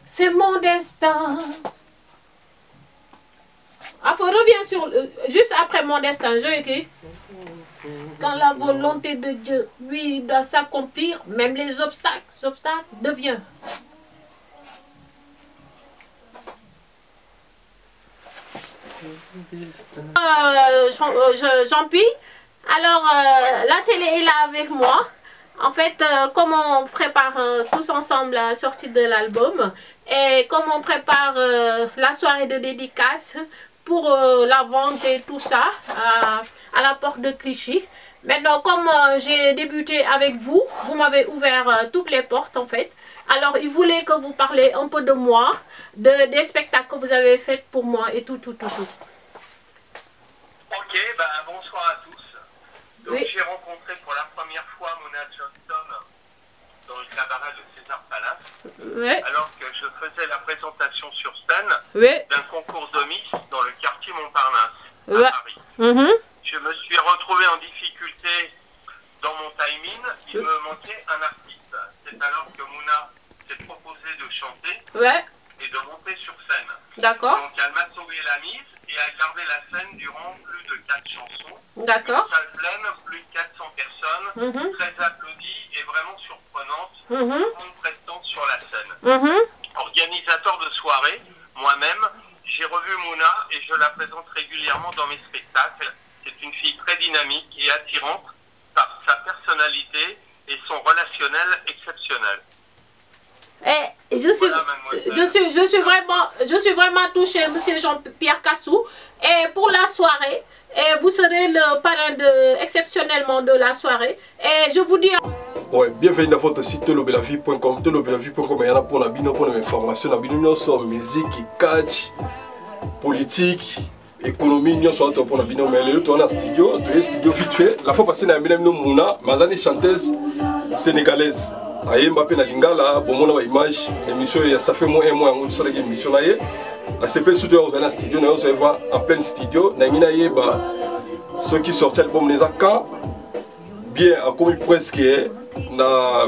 c'est mon destin. Après, reviens sur, juste après mon destin, je écris. Quand la volonté de Dieu, lui, doit s'accomplir, même les obstacles deviennent. Jean-Pierre, alors la télé est là avec moi. En fait, comment on prépare tous ensemble la sortie de l'album et comment on prépare la soirée de dédicace pour la vente et tout ça à la porte de Clichy. Maintenant, comme j'ai débuté avec vous, vous m'avez ouvert toutes les portes en fait. Alors, il voulait que vous parliez un peu de moi, des spectacles que vous avez faits pour moi et tout. Ok, bah, bonsoir à tous. Donc, oui. J'ai rencontré pour la première fois Mona Johnston dans le cabaret de César Palace, oui. Alors que je faisais la présentation sur scène, oui, d'un concours de Miss dans le quartier Montparnasse, à Paris. Je me suis retrouvé en difficulté dans mon timing, il me manquait un artiste. C'est alors que Mona s'est proposé de chanter et de monter sur scène. D'accord. Donc elle m'a sauvé la mise et a gardé la scène durant plus de 4 chansons. D'accord. Une salle pleine, plus de 400 personnes, très applaudie et vraiment surprenante, tout le monde prestant sur la scène. Organisateur de soirée, moi-même, j'ai revu Mona et je la présente régulièrement dans mes spectacles. C'est une fille très dynamique et attirante par sa personnalité et son relationnel exceptionnel. Et je suis vraiment touchée, monsieur Jean-Pierre Cassou. Et pour la soirée, vous serez le parrain exceptionnellement de la soirée. Et je vous dis... Ouais, bienvenue dans votre site telobelavie.com. Telobelavie.com, il y en a pour la bino, pour l'information, sur musique, catch, politique, économie, nous sommes pour la bino, mais les autres, on a un studio vite fait. La fois passée, on a mis Mouna, Mazane chanteuse sénégalaise. Aye Mbappé na lingala bomona ba image émission ça fait moins un mois on sort l'émission là la CP studio aux en studio na on va en plein studio na ngina yeba ceux qui sortent l'album les aka bien à comme presque na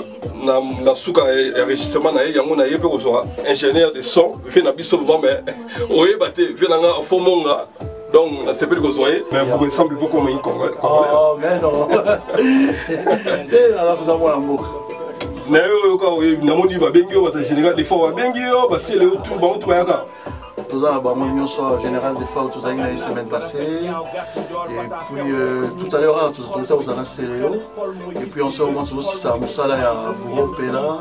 suka enregistrement na yango na yebe ko ingénieur de son fait na biso mais oyeba te fait na fomonga. Donc, c'est plus que vous voyez, mais vous ressemblez beaucoup à un Congolais. Oh, mais non. C'est là, vous avez un bouc. Tout ça, général des fois, tout ça, la semaine passée. Et puis, tout à l'heure, tout à l'heure, vous en avez célébré. Et puis, on se rend compte aussi, ça, Moussala, il y a Bourreau Pela.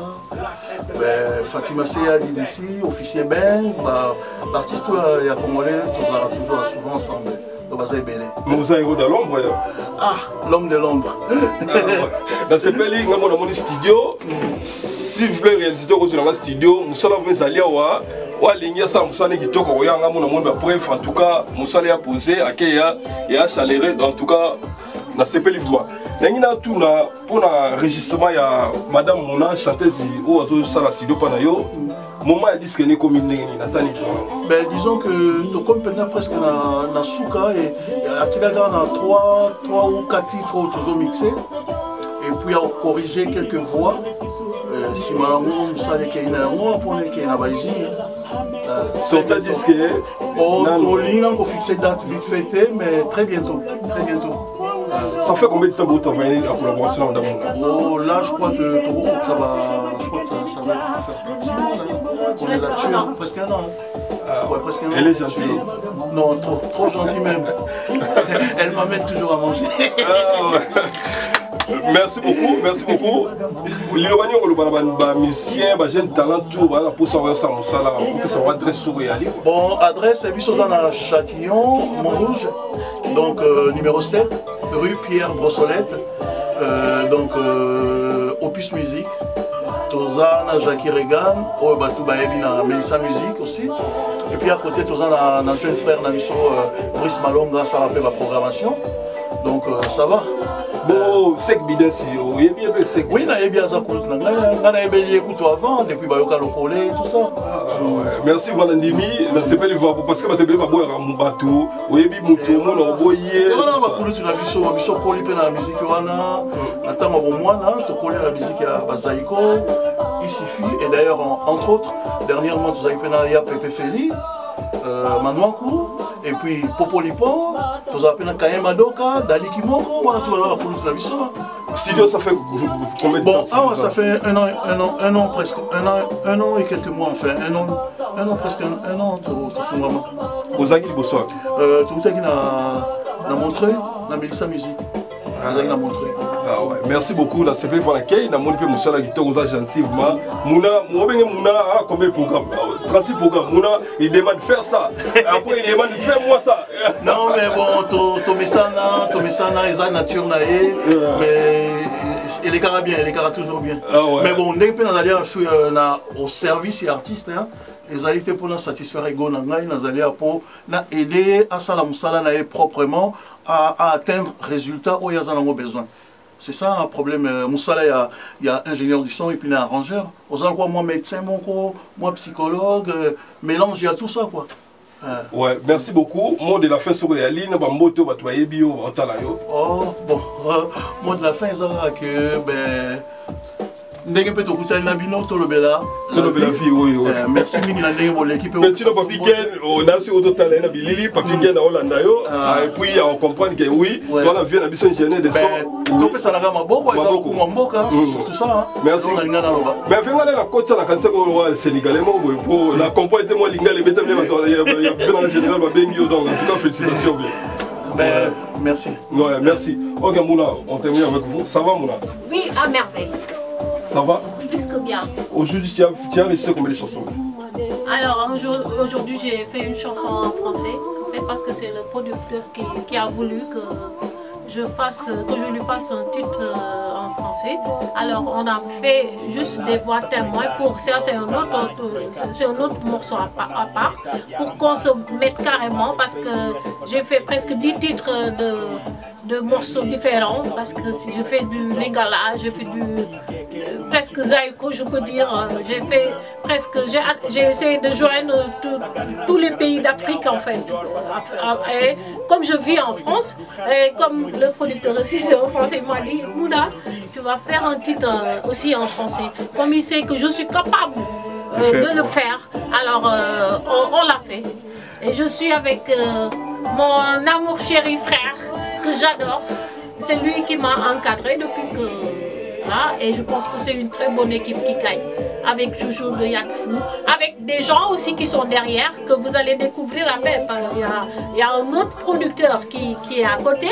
Fatima Seya dit ici, officier Ben, l'artiste, il y a Congolais, tout ça, toujours souvent ensemble. Donc, vous avez belé. Mais vous avez de l'ombre. Ah, l'homme de l'ombre. Dans ce pays, nous avons un studio. Si vous voulez réaliser dans le studio, nous allons vous aller voir. En tout cas, Moussa a posé, et a saléré, en tout cas, dans ce pays. Pour l'enregistrement, il y a Madame Mona, chanteuse, ou à studio Panayo. Moment est dit que nous sommes disons que nous sommes presque dans Souka et à Tigaka, on a 3 ou 4 titres toujours mixés. Et puis on a corrigé quelques voix. Si Malango, Moussa, qui est un c'est-à-dire que on fixé date vite fêtée, mais très bientôt. Ça fait combien de temps que vous travaillez en collaboration avec Mona? Oh, là, je crois que ça va faire plus de 6 mois. On est là-dessus, presque un an. Ouais, presque un an. Elle est gentille? Non, trop gentille même. Elle m'amène toujours à manger. Merci beaucoup. Musicien, jeune talent, tout pour savoir ça, pour que ça va adresse sur réalité. Bon, adresse, c'est dans la Châtillon, Montrouge, donc numéro 7, rue Pierre Brossolette, donc Opus Musique. Tozana Jackie Regan, Melissa Musique aussi. Et puis à côté, Tozana jeune frère Namiso Brice Malonga, ça rappelle la programmation. Donc ça va. Bon, sec bidesi, oui, bien sec. Oui, on a bien ça. On a bien écouté avant, depuis Bayoka le collé, tout ça. Merci Valandimi, la CPL va parce que tu as boire un bateau, oui, Bimoutou, mon envoyé. On a coulé sur la mission collée dans la musique. Attends, moi, tu collé la musique à Bazaïko, Isifi, et d'ailleurs, entre autres, dernièrement, tu as eu Pepe Feli, Manouakou, et puis Popolipo, tu as eu Kaye Madoka, Dali Kimoko, voilà, tu vas coulé sur la mission. Studio, ça fait combien de temps? Bon, ça fait un an presque, un an et quelques mois, enfin, un an presque, un an, tout vraiment. Aux Aguilles Bossois. Tout ça qui n'a montré, la Mélissa Musique. Ah ouais, merci beaucoup. La CP pour laquelle on a montré Moussa la guitare aux gentiment. Mouna, a combien de programmes? 36 programmes. Mouna, il demande de faire ça. Après, il demande de faire moi ça. Non, mais bon, Tomesana, ils ont nature naïe. Mais il est bien, il est toujours bien. Ah ouais. Mais bon, dès que nous allons au service et artistes, les alliés pour nous satisfaire et nous allons pour aider à ça la moussala proprement à atteindre résultats où il y a besoin. C'est ça un problème. Moussala, il y a ingénieur du son et puis il y a arrangeur. Aux endroits, moi médecin, moi psychologue, mélange, il y a tout ça quoi. Ouais, merci beaucoup. Mot de la fin sur la ligne, moto, bio, oh, bon, mot de la fin, ça que ben. Ndenge peut écouter un abino tout le bela. Oui. Merci mini l'équipe. Mais tu n'as pas piqué, on a su au total un bilili, pas piqué dans Hollanda yo. Et puis on comprend que oui, on a vu un abisson gêné de son. Tu peux ça la gamme beaucoup, ils ont beaucoup mamboka, c'est surtout ça. Merci. Mais avec moi la coach la cancer au roi sénégalais moi pour la comprendre moi linga les bétam il y a dans le général Babengio donc en tout cas félicitations bien. Ben merci. Ouais, merci. OK Mouna, on termine avec vous. Ça va Mouna? Oui, à merveille. Ça va? Plus que bien. Aujourd'hui, tu as réussi combien de chansons? Alors aujourd'hui, j'ai fait une chanson en français, en fait, parce que c'est le producteur qui a voulu que je lui fasse un titre en français. Alors on a fait juste des voix témoins pour ça, c'est un autre morceau à part pour qu'on se mette carrément parce que j'ai fait presque 10 titres de morceaux différents parce que si je fais du lingala, je fais du presque zaïko, je peux dire, j'ai essayé de joindre tous les pays d'Afrique en fait. Et comme je vis en France, et comme le producteur aussi c'est en français, il m'a dit Mouda, tu vas faire un titre aussi en français. Comme il sait que je suis capable de le faire, alors on l'a fait. Et je suis avec mon amour chéri frère que j'adore. C'est lui qui m'a encadré depuis que là, et je pense que c'est une très bonne équipe qui gagne, avec Joujou de Yadfou, avec des gens aussi qui sont derrière, que vous allez découvrir après. Il y a un autre producteur qui est à côté,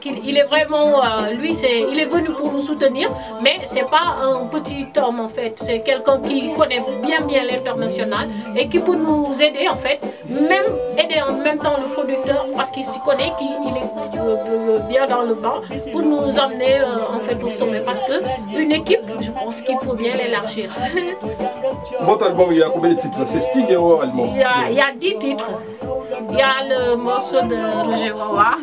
il est vraiment, lui, il est venu pour nous soutenir, mais c'est pas un petit homme en fait, c'est quelqu'un qui connaît bien l'international et qui peut nous aider en fait, même aider en même temps le producteur parce qu'il s'y connaît, qu'il est bien dans le banc pour nous amener en fait au sommet. Parce qu'une équipe, je pense qu'il faut bien l'élargir. Votre album, il y a combien de titres? C'est Sting et Allemand? Il y a 10 titres. Il y a le morceau de Roger Wawa.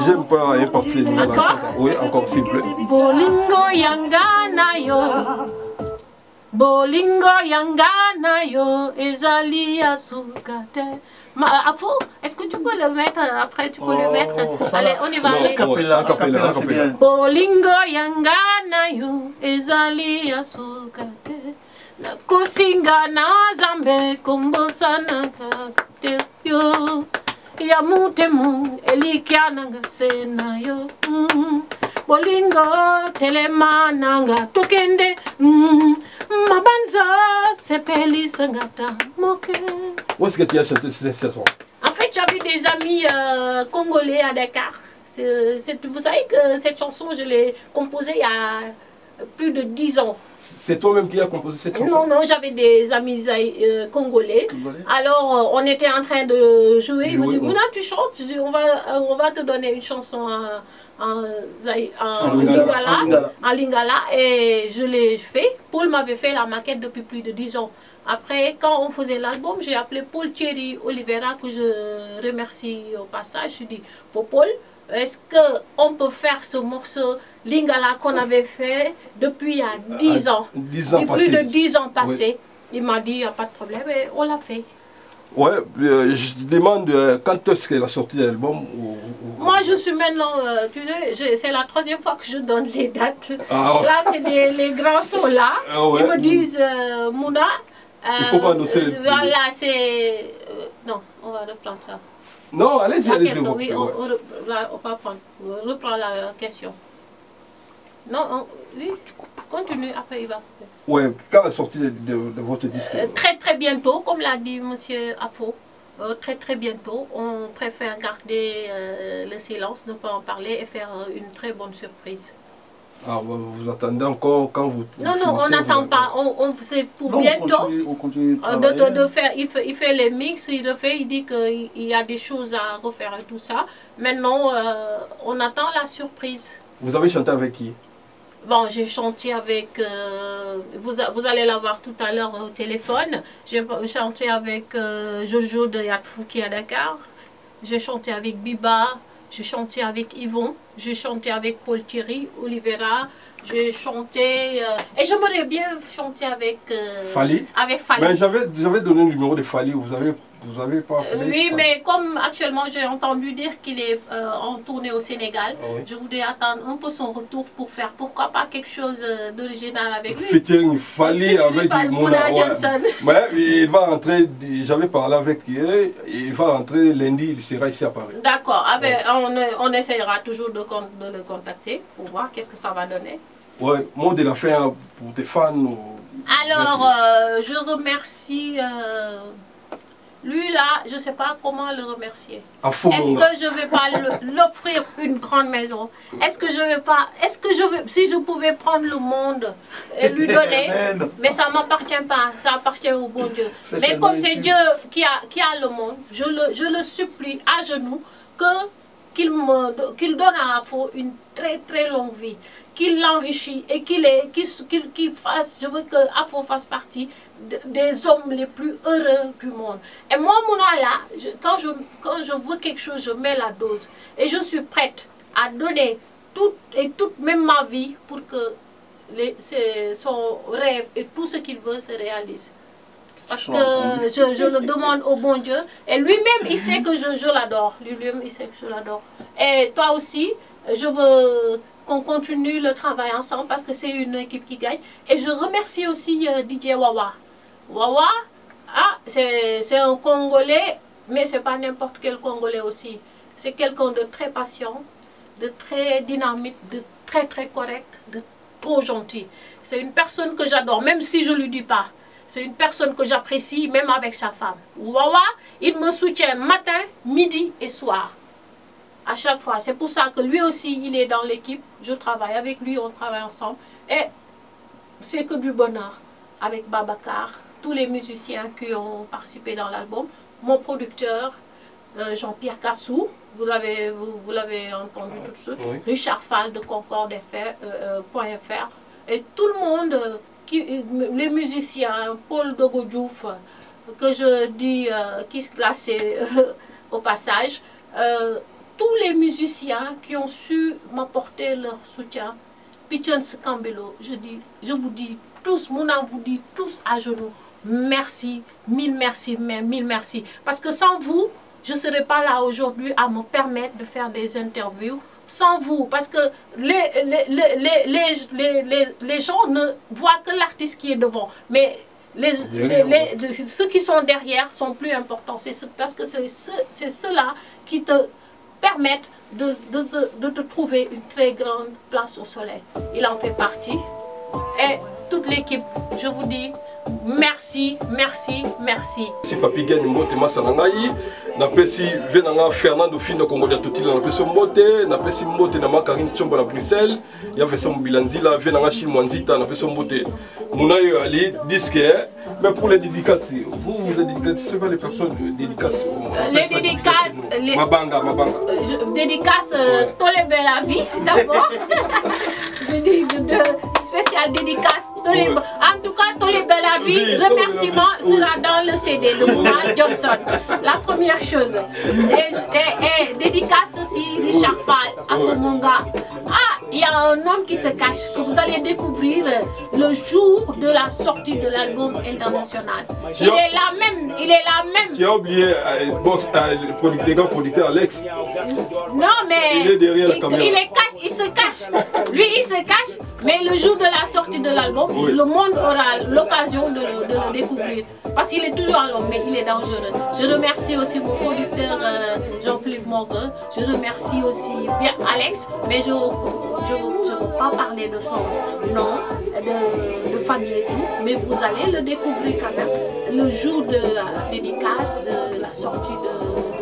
J'aime pas un parti. Encore? Oui, encore s'il vous plaît. Bolingo Yangana yo. Bolingo Yangana yo. Ezali Asukate. Est-ce que tu peux le mettre après? Tu peux le mettre. Allez, on y va. Capella. Bolingo Yangana yo. Ezali Asukate. Kusinga na zambe kumbosana kakte yo. Ya mutemu elikiananga sena yo. Bolingo telemananga tukende. Mabanza sepeli sangata moke. Où est-ce que tu as chanté cette chanson? En fait, j'avais des amis congolais à Dakar. Vous savez que cette chanson, je l'ai composée il y a plus de 10 ans. C'est toi-même qui as composé cette chanson? Non, j'avais des amis congolais. Alors, on était en train de jouer. Ils me disent, Mouna, tu chantes, on va te donner une chanson en lingala. Et je l'ai fait. Paul m'avait fait la maquette depuis plus de 10 ans. Après, quand on faisait l'album, j'ai appelé Paul Thierry Oliveira, que je remercie au passage. Je dis, pour Paul, est-ce qu'on peut faire ce morceau Lingala qu'on avait fait depuis il y a 10 ans, 10 ans plus de 10 ans passés. Oui. Il m'a dit, il n'y a pas de problème, et on l'a fait. Ouais, je demande quand est-ce qu'elle a sorti l'album. Moi, je suis maintenant, tu sais, c'est la 3e fois que je donne les dates. Ah, ouais. Là, c'est les grands sont là. Ah, ouais. Ils me disent, Mouna, il faut pas annoncer. Voilà, c'est... non, on va reprendre ça. Non, allez-y, allez-y. Oui, on va reprendre la question. Non, oui, continue, après il va couper. Ouais, quand la sortie de votre disque très très bientôt, comme l'a dit M. Afo, très très bientôt. On préfère garder le silence, ne pas en parler et faire une très bonne surprise. Ah, vous attendez encore quand vous... Non, on n'attend pas, c'est pour non, bientôt. On continue de faire, il fait les mix, il refait, il dit qu'il y a des choses à refaire et tout ça. Maintenant, on attend la surprise. Vous avez chanté avec qui? Bon, j'ai chanté avec, vous allez la voir tout à l'heure au téléphone. J'ai chanté avec Jojo de Yakfouki à Dakar. J'ai chanté avec Biba. J'ai chanté avec Yvon. J'ai chanté avec Paul Thierry, Olivera. J'ai chanté... et j'aimerais bien chanter avec... Fali. Avec Fali. Mais j'avais donné le numéro de Fali. Vous avez pas appelé? Oui, mais comme actuellement j'ai entendu dire qu'il est en tournée au Sénégal, oui. Je voudrais attendre un peu son retour pour faire, pourquoi pas, quelque chose d'original avec lui. Featuring Fali avec Mouna Johnson. Ouais, il va rentrer, j'avais parlé avec lui, il va rentrer lundi, il sera ici à Paris. D'accord, on essayera toujours de le contacter pour voir qu'est-ce que ça va donner. Ouais, mot de la fin pour tes fans. Alors, je remercie... lui là, je ne sais pas comment le remercier. Est-ce que je ne vais pas l'offrir une grande maison? Est-ce que je vais pas... si je pouvais prendre le monde et lui donner, mais ça ne m'appartient pas, ça appartient au bon Dieu. Mais comme c'est Dieu qui a le monde, je le supplie à genoux qu'il donne à Afo une très très longue vie, qu'il l'enrichisse et qu'il fasse, je veux que Afo fasse partie des hommes les plus heureux du monde. Et moi, Mouna, là, quand je veux quelque chose, je mets la dose. Et je suis prête à donner toute même ma vie pour que son rêve et tout ce qu'il veut se réalise. Parce que je le demande au bon Dieu. Et lui-même, il sait que je l'adore. Lui-même, il sait que je l'adore. Et toi aussi, je veux qu'on continue le travail ensemble parce que c'est une équipe qui gagne. Et je remercie aussi DJ Wawa. Wawa, c'est un Congolais, mais ce n'est pas n'importe quel Congolais aussi. C'est quelqu'un de très patient, de très dynamique, de très très correct, de trop gentil. C'est une personne que j'adore, même si je ne lui dis pas. C'est une personne que j'apprécie, même avec sa femme. Wawa, il me soutient matin, midi et soir. À chaque fois. C'est pour ça que lui aussi, il est dans l'équipe. Je travaille avec lui, on travaille ensemble. Et c'est que du bonheur. Avec Babacar, tous les musiciens qui ont participé dans l'album, mon producteur, Jean-Pierre Cassou, vous l'avez entendu tout de suite, oui. Richard Fall de Concorde.fr, et tout le monde, les musiciens, Paul Dogodjouf, que je dis, qui se classait au passage, tous les musiciens qui ont su m'apporter leur soutien, Pichens Kambelo, je vous dis tous, Mouna vous dit tous à genoux, merci, mille merci, mille merci. Parce que sans vous, je ne serais pas là aujourd'hui à me permettre de faire des interviews. Sans vous, parce que les gens ne voient que l'artiste qui est devant. Mais ceux qui sont derrière sont plus importants. Parce que c'est ceux-là qui te permettent de te trouver une très grande place au soleil. Il en fait partie. Et toute l'équipe, je vous dis merci, merci, merci. Si Papi gagne mbote masanangai, na pesi venanga Fernando Fino Congolais Totila na pesi mbote, na pesi mbote na Makarine Tchomba na Bruxelles, ya fait son bilanzila venanga Chilmwanzita na pesi mbote. Mounayo Ali disque, mais pour les dédicaces, vous êtes dédicaces, c'est pas les personnes dédicaces. Les dédicaces, Mabanga. Dédicaces Tolebe la vie d'abord. spéciale dédicace. En tout cas, tous les belles avis, remerciements sera dans le CD de Mouna Johnson. La première chose. Et dédicace aussi Richard Fall à Komonga. Ah, il y a un homme qui se cache, que vous allez découvrir le jour de la sortie de l'album international. Il est là même, il est là même. Tu as oublié les grands producteurs Alex. Non mais il est derrière la caméra. Il se cache. Lui il se cache, mais le jour de la sortie de l'album, le monde aura l'occasion de le découvrir. Parce qu'il est toujours en l'homme, mais il est dangereux. Je remercie aussi mon producteur Jean-Philippe Morgan. Je remercie aussi bien Alex, mais je ne veux pas parler de son nom, de famille et tout, mais vous allez le découvrir quand même le jour de la dédicace, de la sortie de l'album.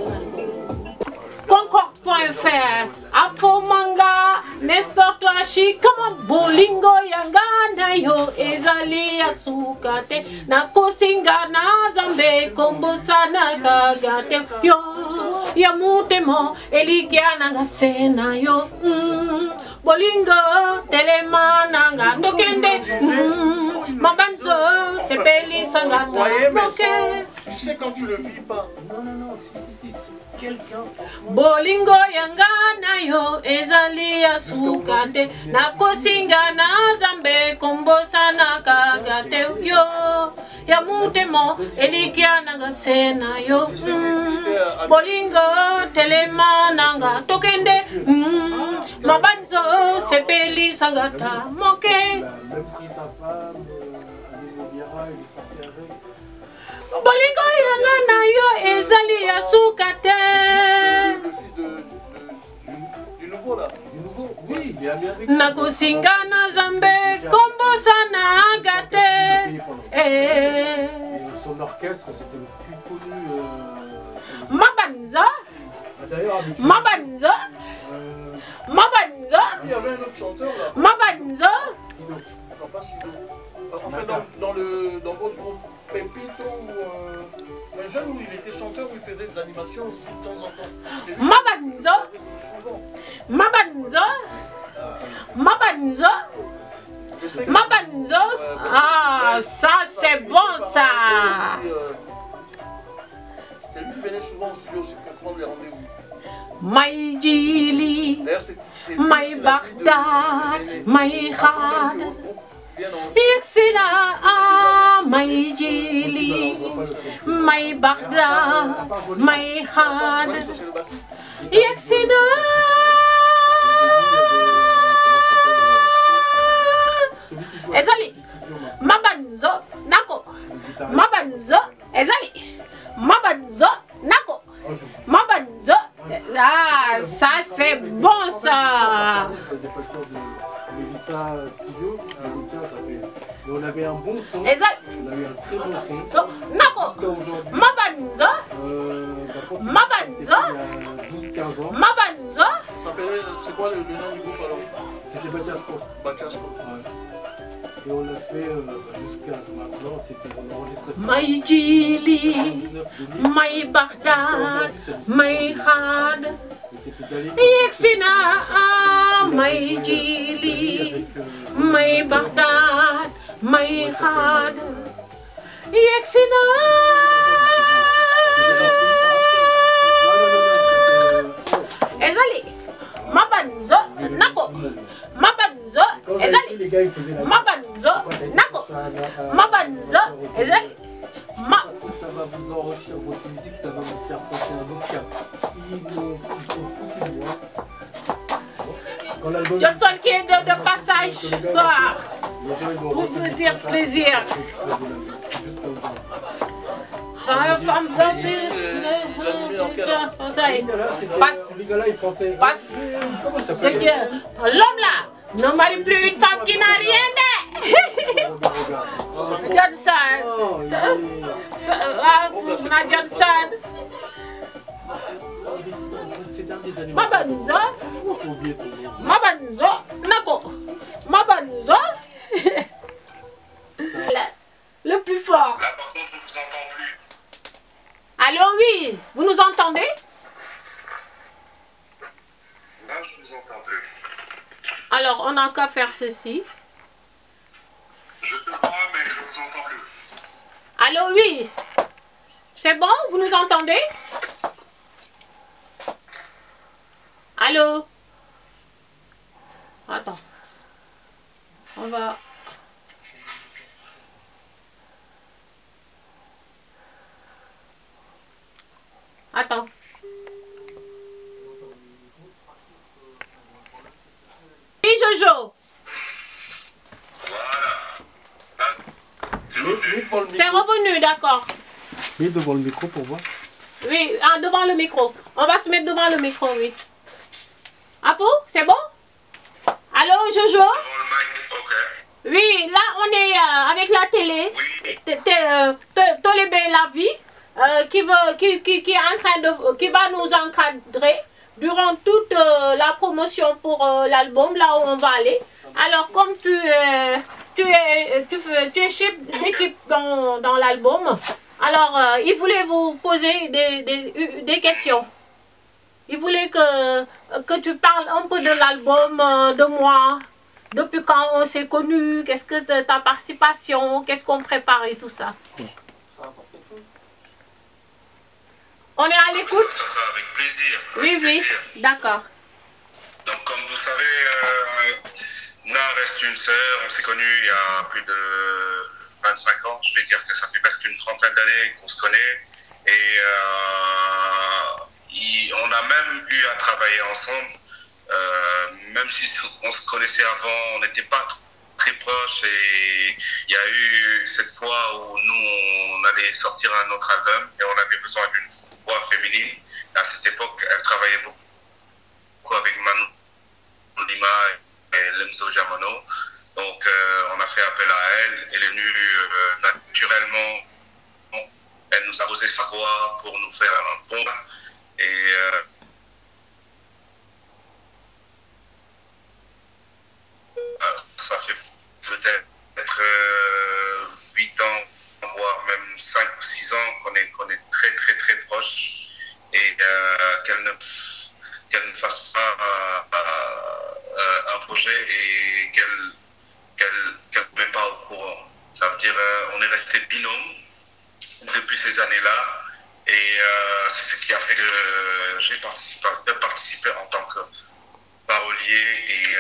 Concorde.fr, Afomanga, Nestor Tashi, kama bolingo yangana yo, ezali asukate, na kosinga na zambe, kombo sana kagate, yo, ya mutemo, elikiana nga sena yo, bolingo, telemananga, tokende, mabanzo, sepeli sangata, ok. Tu sais quand tu le vis pas. Non, si. Bolingo yangana yo ezali asukate na kosinga na zambe kombosa na kagate yo ya mutemo elikiana gasena yo bolingo telema nanga tokende mabanzo sepeli sagata moke bolingo yangana yo ezali asukate. Du nouveau là. Du nouveau, oui, bien. Nakusinga na zambe kombo sana agate. Son orchestre c'était le plus connu. Mabanza. Mabanza. Mabanza. Il y avait un autre chanteur là. Mabanza. Non, pas Sido. Enfin dans votre groupe. Pépito ou un jeune où il était chanteur, où il faisait des animations aussi de temps en temps. Mabanzo. Mabanzo. Mabanzo. Mabanzo. Ah, ça c'est bon ça. C'est lui qui venait souvent au studio aussi pour prendre les rendez-vous. Maïjili, Maïbagdad, Maïkhad. Yexina, Maïjili, Maïbagdad, Maïkhad. Yexina. Ezali, Mabanzo, Nako, Mabanzo, Ezali, Mabanzo, Nako, Mabanzo. Ah, ça c'est bon ça. Studio, mais on avait un bon son. Exact. On a eu un très bon son. So, Nako, Mabanzo, Mabanzo, il y a 12-15 ans. Mabanzo. C'est quoi le nom du groupe alors? C'était Bachasco. Bachasco. Ouais. Et on l'a fait jusqu'à maintenant, on a enregistré ça. Maïjili, Maïbagdad, Maïkhad. Yexina, Maïjili, Maïbagdad, Maïkhad. Yexina. Ezali, Mabanzo, Nako, Mabanzo, Ezali, Mabanzo, Nako, Mabanzo, Ezali. Ça va vous enrichir votre musique, ça va vous faire passer un autre cap. Ils sont foutus de moi. Johnson qui est de passage ce soir pour vous dire plaisir. Femme passe. C'est que l'homme là ne marie plus une femme qui n'a rien dit. Johnson. Johnson. Mabanzo. Mabanzo. Nako. Mabanzo. Le plus fort. Là par contre je vous entends plus. Allô, oui, vous nous entendez? Là je vous entends plus. Alors on n'a qu'à faire ceci. Je te vois, mais je ne vous entends plus. Allô, oui. C'est bon? Vous nous entendez? Allô? Attends. On va... Attends. Oui, Jojo. Voilà. C'est revenu, d'accord. Oui, devant le micro pour voir. Oui, ah, devant le micro. On va se mettre devant le micro, oui. Ah bon? C'est bon? Allô, Jojo? Devant le mic, ok. Oui, là, on est avec la télé. Oui. Tolébé la vie, qui est en train de, qui va nous encadrer durant toute la promotion pour l'album, là où on va aller. Alors, comme tu es chef d'équipe dans l'album, alors il voulait vous poser des questions. Il voulait que tu parles un peu de l'album, de moi, depuis quand on s'est connus, qu'est-ce que ta participation, qu'est-ce qu'on prépare et tout ça. On est à l'écoute? Ça sera avec plaisir. Oui, oui, d'accord. Donc, comme vous savez, Mouna reste une sœur. On s'est connus il y a plus de 25 ans. Je vais dire que ça fait presque une trentaine d'années qu'on se connaît. Et on a même eu à travailler ensemble. Même si on se connaissait avant, on n'était pas très proches. Et il y a eu cette fois où nous, on allait sortir un autre album et on avait besoin d'une voix féminine. À cette époque, elle travaillait beaucoup avec Manu Lima et Lemzo Jamono. Donc, on a fait appel à elle. Elle est venue naturellement. Elle nous a posé sa voix pour nous faire un pont. Et ça fait peut-être 8 ans, voire même 5 ou 6 ans qu'on est très très très proches. Et qu'elle ne fasse pas un projet et qu'elle ne met pas au courant. Ça veut dire on est resté binôme depuis ces années-là. Et c'est ce qui a fait que j'ai participé en tant que parolier et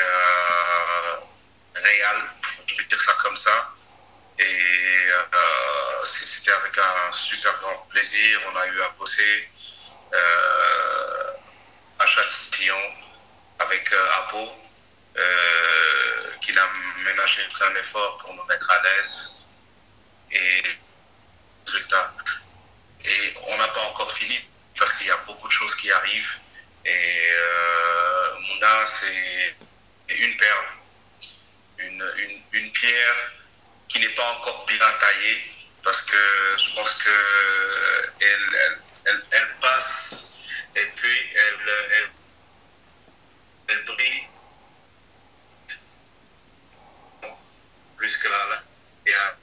réal, je vais dire ça comme ça. Et c'était avec un super grand plaisir. On a eu à bosser à Châtillon avec Apo, qui a ménagé un effort pour nous mettre à l'aise. Et résultat. Et on n'a pas encore fini parce qu'il y a beaucoup de choses qui arrivent. Et Mouna, c'est une perle, une pierre qui n'est pas encore bien taillée parce que je pense qu'elle passe et puis elle brille plus que là. Et à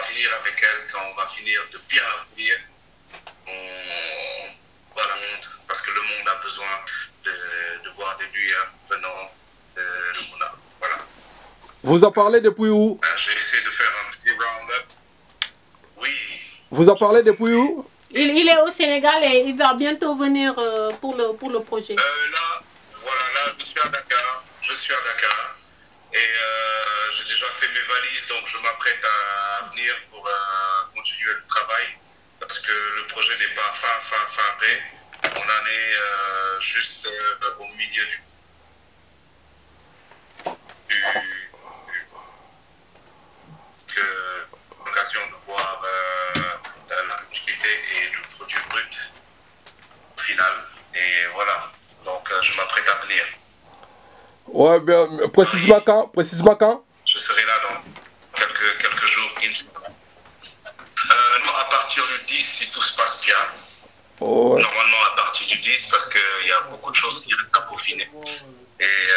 finir avec elle, quand on va finir de bien briller, on va la montre parce que le monde a besoin de voir des lueurs venant de Mouna. Voilà. Vous en parlez depuis où? J'ai essayé de faire un petit round-up. Oui. Vous en parlez depuis où? Il est au Sénégal et il va bientôt venir pour le projet. Là, voilà, là, je suis à Dakar. Et j'ai déjà fait mes valises, donc je m'apprête à venir pour continuer le travail. Parce que le projet n'est pas fin prêt. On en est juste au milieu l'occasion de voir la quantité et le produit brut final. Et voilà, donc je m'apprête à venir. Ouais, bien, précisément quand? Je serai là dans quelques jours. Non, à partir du 10, si tout se passe bien. Oh, ouais. Normalement à partir du 10, parce qu'il y a beaucoup de choses qui restent à peaufiner. Et